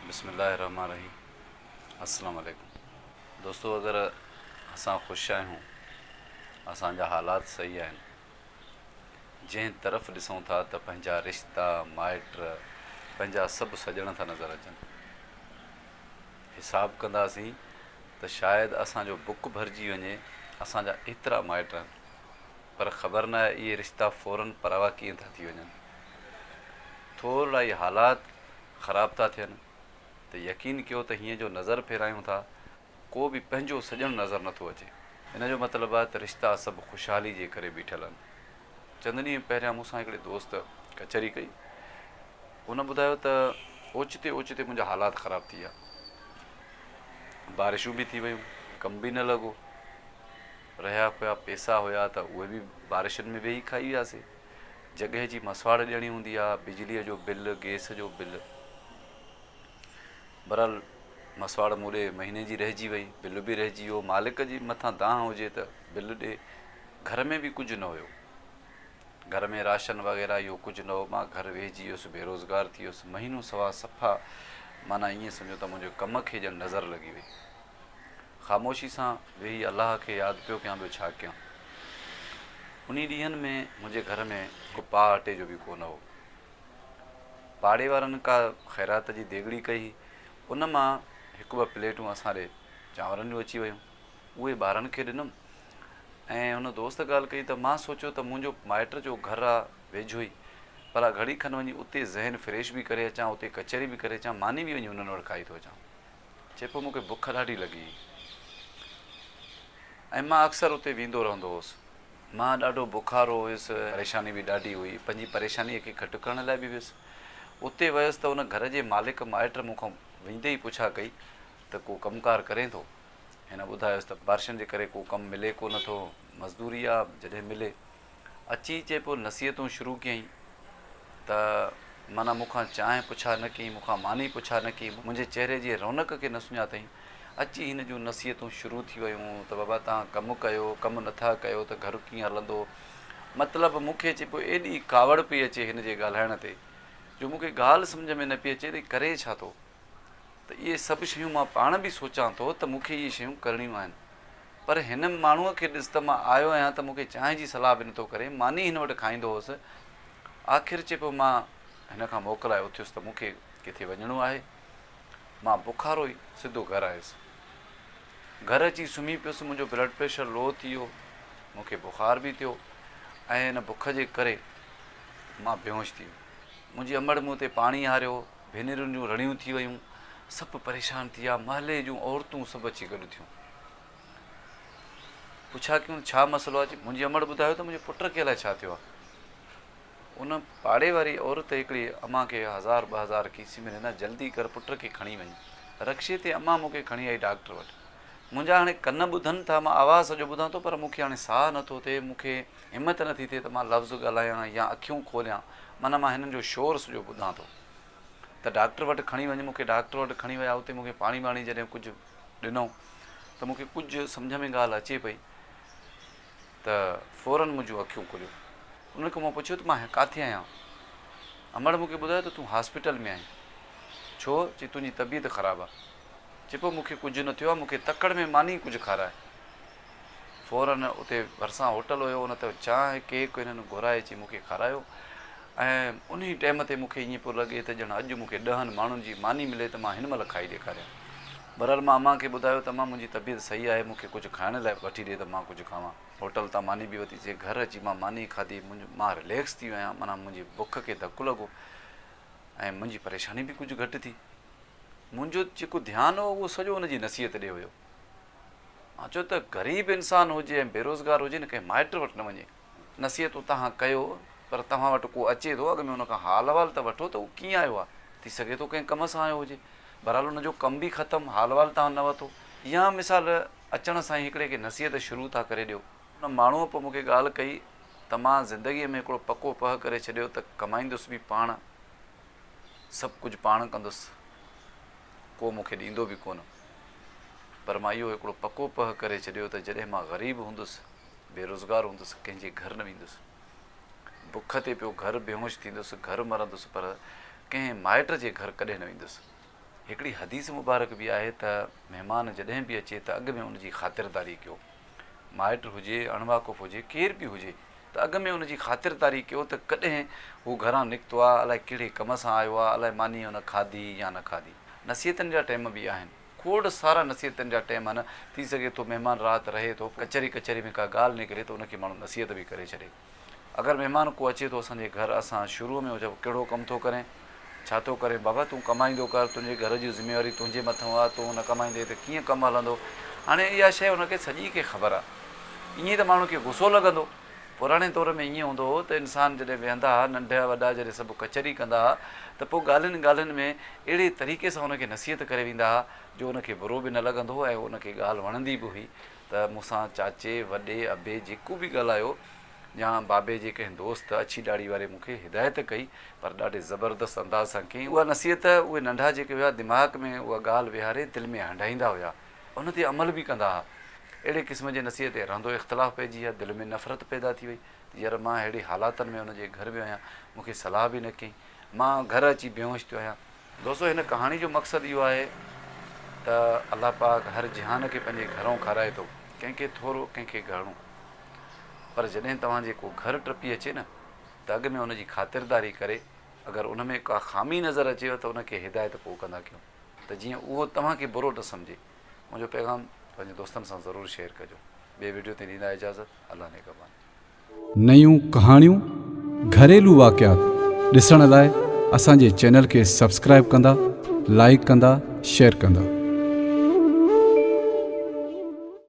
बिस्मिल्लाहिर्रहमानिर्रहीम। अस्सलाम वालेकुम दोस्तों, अगर असां ख़ुशि आहियूं, असांजा हालात सही आहिनि, जंहिं तरफ़ ॾिसूं था त पंहिंजा रिश्ता माइट पंहिंजा सभु सॼण था नज़र अचनि। हिसाबु कंदासीं त शायदि असांजो बुक भरिजी वञे, असांजा एतिरा माइट आहिनि, पर ख़बर न आहे इहे रिश्ता फ़ौरन परवाह कीअं था थी वञनि। थोरा ई हालात ख़राबु था थियनि त यकीन कयो त हीअं जो नज़र फेरायूं था, को बि पंहिंजो सॼणु नज़र नथो अचे। हिन जो मतिलबु आहे त रिश्ता सभु ख़ुशहाली जे करे बीठल आहिनि। चंद ॾींहं पहिरियां मूंसां हिकिड़े दोस्त कचहरी कई। हुन ॿुधायो त ओचिते ओचिते मुंहिंजा हालात ख़राबु थी विया, बारिशूं बि थी वियूं, कमु बि न लॻो, रहिया पिया पैसा हुया त उहे बि बारिशुनि में वेही खाई वियासीं। जॻह जी मसवाड़ ॾियणी हूंदी आहे, बिजलीअ जो बिल, गैस जो बिल, बहरहाल मसवाड़ मूं ॾे महीने जी रहिजी वई, बिल बि रहिजी वियो। मालिक जी मथां दांह हुजे त बिल ॾे। घर में बि कुझु न हुयो, घर में राशन वग़ैरह इहो कुझु न हो। मां घर वेहिजी वियुसि, बेरोज़गार थी वियुसि। महीनो सवा सफ़ा माना ईअं सम्झो त मुंहिंजो कम खे ॼण नज़र लॻी वई। ख़ामोशी सां वेही अलाह खे यादि पियो कयां, ॿियो छा कयां। उन ॾींहंनि में मुंहिंजे घर में को पाउ अटे जो बि कोन हो। पाड़े वारनि का ख़ैरात जी देॻड़ी कई, उन मां हिकु ॿ प्लेटूं असां ॾे चांवरनि जूं अची वियूं, उहे ॿारनि खे ॾिनमि। ऐं हुन दोस्त ॻाल्हि कई त मां सोचियो त मुंहिंजो माइट जो घरु आहे वेझो ई, पर घड़ी खनि वञी उते ज़हन फ्रेश बि करे अचां, उते कचहरी बि करे अचां, मानी बि वञी हुननि वटि खाई थो अचां। चए पियो मूंखे बुख ॾाढी लॻी ऐं मां अक्सर उते वेंदो रहंदो हुउसि। मां ॾाढो बुखारो हुयुसि, परेशानी बि ॾाढी हुई, पंहिंजी परेशानीअ खे घटि करण लाइ बि वियुसि। उते वियुसि त हुन घर जे मालिक माइट मूंखां वेंदे ई पुछा कई त को कमुकारु करे थो। हिन ॿुधायोसि त बारिशनि जे करे को कमु मिले कोन थो, मज़दूरी आहे, जॾहिं मिले। अची चए पियो नसीहतूं शुरू कयईं त माना मूंखां चांहि पुछा न कयईं, मूंखां मानी पुछा न कयईं, मुंहिंजे चहिरे जी रौनक खे न सुञातईं। अची हिन जूं नसीहतूं शुरू थी वियूं त बाबा तव्हां कमु कयो, कमु नथा कयो त घरु कीअं हलंदो। मतिलबु मूंखे चए पियो एॾी कावड़ पई अचे हिन जे ॻाल्हाइण ते, जो मूंखे ॻाल्हि सम्झ में न पई अचे त करे छा थो। त इहे सभु शयूं मां पाण बि सोचां थो त मूंखे इहे शयूं करणियूं आहिनि, पर हिन माण्हूअ खे ॾिस त मां आयो आहियां त मूंखे चांहि जी सलाह बि नथो करे, मानी हिन वटि खाईंदो हुउसि। आख़िर चए पियो मां हिन खां मोकिलाए उथियुसि त मूंखे किथे वञिणो आहे। मां बुखारो ई सिधो घरु आयुसि। घरु अची सुम्ही पियुसि, मुंहिंजो ब्लड प्रेशर लो थी वियो, मूंखे बुखार बि थियो ऐं हिन बुख जे करे मां बेहोश थी वियुमि। मुंहिंजी अमड़ मूं ते पाणी हारियो, भेनरुनि जूं रड़ियूं थी वियूं, सभु परेशान थी विया। महले जूं औरतूं सभु अची गॾु थियूं। पुछा कयूं छा मसइलो आहे? मुंहिंजी अमड़ ॿुधायो त मुंहिंजे पुट खे अलाए छा थियो आहे। उन पाड़े वारी औरत हिकिड़ी अम्मा खे 1000-2000 कीसी में ॾिना, जल्दी कर पुट खे खणी वञ। रक्शे ते अम्मा मूंखे खणी आई डॉक्टर वटि। मुंहिंजा हाणे कन ॿुधनि था, मां आवाज़ु सॼो ॿुधां थो, पर मूंखे हाणे साहु नथो थिए, मूंखे हिमत नथी थिए त मां लफ़्ज़ ॻाल्हायां या अखियूं खोलियां, माना मां हिननि जो शोर सॼो ॿुधां थो। त डॉक्टर वटि खणी वञ। मूंखे डॉक्टर वटि खणी विया। उते मूंखे पाणी वाणी जॾहिं कुझु ॾिनो त मूंखे कुझु सम्झ में ॻाल्हि अचे पई त फ़ौरन मुंहिंजूं अखियूं खुलियूं। उन खां मां पुछियो त मां किथे आहियां? अमड़ मूंखे ॿुधायो त तूं हॉस्पिटल में आहीं। छो? चई तुंहिंजी तबियत ख़राबु आहे। चए पियो मूंखे कुझु न थियो आहे, मूंखे तकड़ में मानी कुझु खाराए। फ़ौरन उते भरिसां होटल हुयो, उन ते चांहि केक हिननि घुराए अची मूंखे खारायो। ऐं उन टाइम ते मूंखे ईअं पियो लॻे त ॼण अॼु मूंखे 10 माण्हुनि जी मानी मिले त मां हिन महिल खाई ॾेखारियां। बहरहाल मां अम्मा खे ॿुधायो त अम्मा मुंहिंजी तबियत सही आहे, मूंखे कुझु खाइण लाइ वठी ॾिए त मां कुझु खावां। होटल तां मानी बि वरिती। घरु अची मां मानी खाधी, मां रिलैक्स थी वियो आहियां, माना मुंहिंजी बुख खे धकु लॻो ऐं मुंहिंजी परेशानी बि कुझु घटि थी। मुंहिंजो जेको ध्यानु हो उहो सॼो हुनजी नसीहत ॾे हुयो। मां चयो त ग़रीब इंसानु हुजे ऐं बेरोज़गार हुजे न, कंहिं माइट वटि न वञे। नसीहतूं तव्हां कयो, पर तव्हां वटि को अचे थो, अॻ में हुनखां हाल अहिवाल त वठो त उहो कीअं आयो आहे। थी सघे थो कंहिं कम सां आयो हुजे, बहरहाल हुनजो कमु बि ख़तमु, हाल अहिवाल तव्हां न वरितो। या मिसाल अचण सां ई हिकिड़े खे नसीहत शुरू था करे ॾियो। हुन माण्हूअ पोइ मूंखे ॻाल्हि कई त मां ज़िंदगीअ में हिकिड़ो पको पह करे छॾियो त कमाईंदुसि बि पाण, सभु कुझु पाण कंदुसि, को मूंखे ॾींदो बि कोन। पर मां इहो हिकिड़ो पको पह करे छॾियो त जॾहिं मां ग़रीब हूंदुसि, बेरोज़गार हूंदुसि, कंहिंजे घर न वेंदुसि, बुख ते पियो घरु बेहोश थींदुसि, घरु मरंदुसि, पर कंहिं माइट जे घर कॾहिं न वेंदुसि। हिकिड़ी हदीस मुबारक बि आहे त महिमान जॾहिं बि अचे त अॻु में उनजी ख़ातिरदारी कयो। माइट हुजे, अणवाकुफ़ हुजे, केर बि हुजे, त अॻु में उनजी ख़ातिरदारी कयो त कॾहिं हू घरां निकितो आहे, अलाए कहिड़े कम सां आयो आहे, अलाए मानी हुन खाधी या न खाधी। नसीहतनि जा टाइम बि आहिनि, खोड़ सारा नसीहतनि जा टाइम आहिनि। थी सघे थो महिमान राति रहे थो, कचहरी में का ॻाल्हि निकिरे त उनखे माण्हू नसीहत बि करे छॾे। अगरि महिमान को अचे थो असांजे घर, असां शुरूअ में चओ कहिड़ो कमु थो करें, छा थो करे, बाबा तूं कमाईंदो कर, तुंहिंजे घर जी ज़िमेवारी तुंहिंजे मथां आहे, तूं न कमाईंदे त कीअं कमु हलंदो। हाणे इहा शइ हुनखे सॼी खे ख़बर आहे। ईअं त माण्हू खे गुसो लॻंदो। पुराणे दौर में ईअं हूंदो हो त इंसानु जॾहिं वेहंदा हुआ, नंढा वॾा जॾहिं सभु कचहरी कंदा हुआ, त पोइ ॻाल्हियुनि में अहिड़े तरीक़े सां हुनखे नसीहत करे वेंदा हुआ जो हुनखे बुरो बि न लॻंदो हो ऐं उनखे ॻाल्हि वणंदी बि हुई। त मूंसां चाचे, वॾे, अबे जेको बि ॻाल्हायो, या बाबे जे कंहिं दोस्त अछी ॾाढ़ी वारे मूंखे हिदायत कई, पर ॾाढे ज़बरदस्त अंदाज़ सां कई। उहा नसीहत उहे नंढा जेके हुआ दिमाग़ में उहा ॻाल्हि विहारे दिलि में हंडाईंदा हुआ, उन ते अमल बि कंदा हुआ। अहिड़े क़िस्म जे नसीहत ते रहंदो इख़्तिलाफ़ पइजी विया, दिलि में नफ़रत पैदा थी वई। यार मां अहिड़े हालातनि में हुनजे घर वियो आहियां, मूंखे सलाह बि न कई, मां घर अची बेहोश थियो आहियां। दोस्तो, हिन कहाणी जो मक़सदु इहो आहे त अलाह पाक हर जहान खे पंहिंजे घरों खाराए थो, कंहिंखे थोरो कंहिंखे घणो, पर जॾहिं तव्हांजे को घर टपी अचे न, त अॻु में हुनजी ख़ातिरदारी करे, अगरि उन में का ख़ामी नज़र अचेव त उनखे हिदायत पोइ कंदा कयूं, त जीअं उहो तव्हांखे बुरो न सम्झे। मुंहिंजो पैगाम पंहिंजे दोस्तनि सां ज़रूरु शेयर कजो। ॿिए वीडियो ते ॾींदा इजाज़त। अल्लाह ने कबान। नयूं कहाणियूं, घरेलू वाक़ियात ॾिसण लाइ असांजे चैनल खे सब्सक्राइब कंदा, लाइक कंदा, शेयर कंदा।